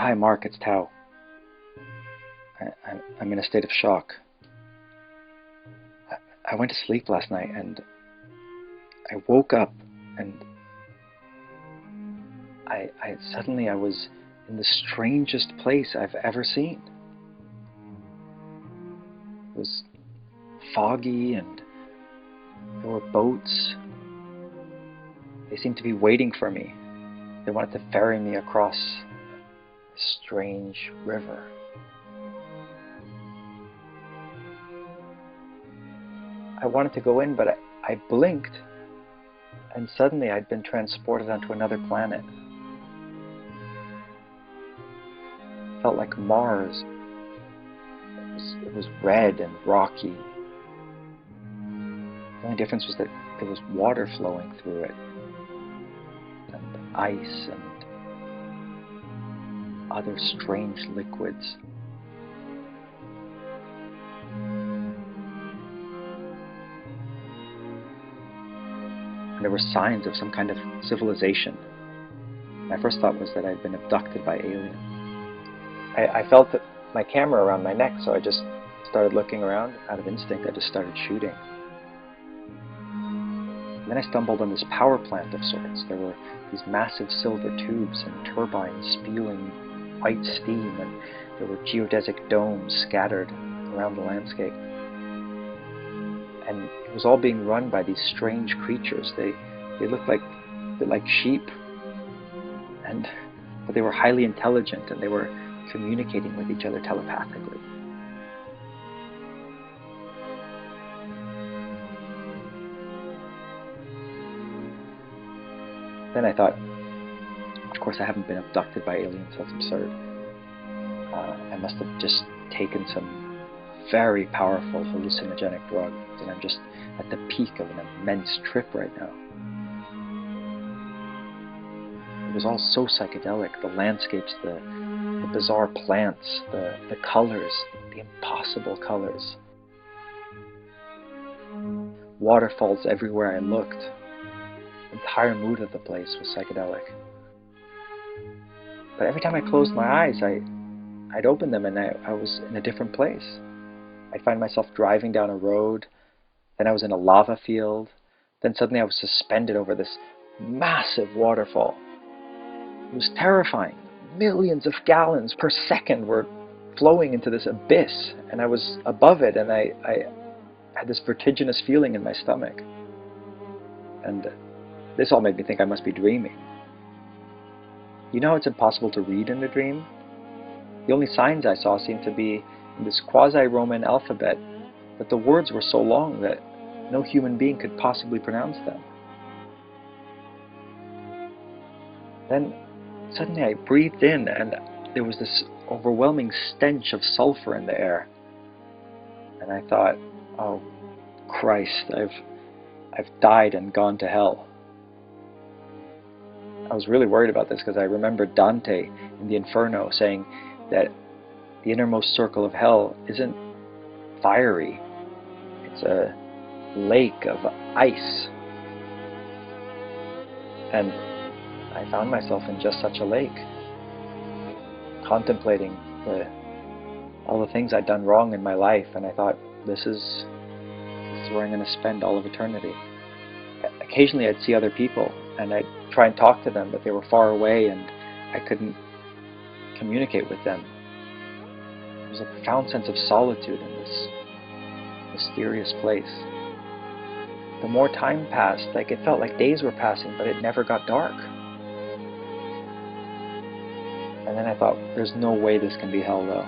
Hi, Mark, it's Tao. I'm in a state of shock. I went to sleep last night and I woke up and I was in the strangest place I've ever seen. It was foggy and there were boats. They seemed to be waiting for me. They wanted to ferry me across this strange river. I wanted to go in, but I blinked, and suddenly I'd been transported onto another planet. It felt like Mars. It was red and rocky. The only difference was that there was water flowing through it, and ice and other strange liquids. And there were signs of some kind of civilization. My first thought was that I'd been abducted by aliens. I felt that my camera around my neck, so I just started looking around. Out of instinct, I just started shooting. And then I stumbled on this power plant of sorts. There were these massive silver tubes and turbines spewing white steam, and there were geodesic domes scattered around the landscape. And it was all being run by these strange creatures. They looked like a bit like sheep, but they were highly intelligent and they were communicating with each other telepathically. Then I thought, of course I haven't been abducted by aliens, that's absurd. I must have just taken some very powerful hallucinogenic drug, and I'm just at the peak of an immense trip right now. It was all so psychedelic, the landscapes, the bizarre plants, the colors, the impossible colors. Waterfalls everywhere I looked. The entire mood of the place was psychedelic. But every time I closed my eyes, I'd open them and I was in a different place. I'd find myself driving down a road, then I was in a lava field, then suddenly I was suspended over this massive waterfall. It was terrifying. Millions of gallons per second were flowing into this abyss, and I was above it, and I had this vertiginous feeling in my stomach. And this all made me think I must be dreaming. You know how it's impossible to read in a dream? The only signs I saw seemed to be in this quasi-Roman alphabet, but the words were so long that no human being could possibly pronounce them. Then suddenly I breathed in and there was this overwhelming stench of sulfur in the air. And I thought, oh Christ, I've died and gone to hell. I was really worried about this because I remembered Dante in the Inferno saying that the innermost circle of hell isn't fiery, it's a lake of ice. And I found myself in just such a lake, contemplating all the things I'd done wrong in my life, and I thought, this is where I'm going to spend all of eternity. Occasionally I'd see other people, and I'd try and talk to them, but they were far away, and I couldn't communicate with them. There was a profound sense of solitude in this mysterious place. The more time passed, it felt like days were passing, but it never got dark. And then I thought, there's no way this can be hell, though.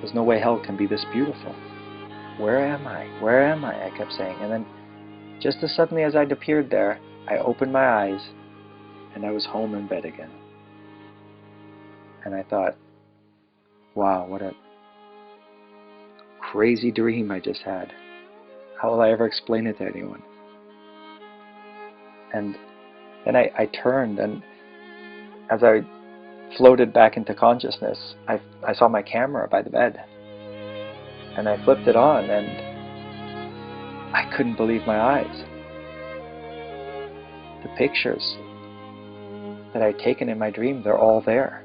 There's no way hell can be this beautiful. Where am I? Where am I? I kept saying. And then, just as suddenly as I'd appeared there, I opened my eyes, and I was home in bed again. And I thought, wow, what a crazy dream I just had. How will I ever explain it to anyone? And then I turned, and as I floated back into consciousness, I saw my camera by the bed. And I flipped it on, and I couldn't believe my eyes. The pictures that I'd taken in my dream, they're all there.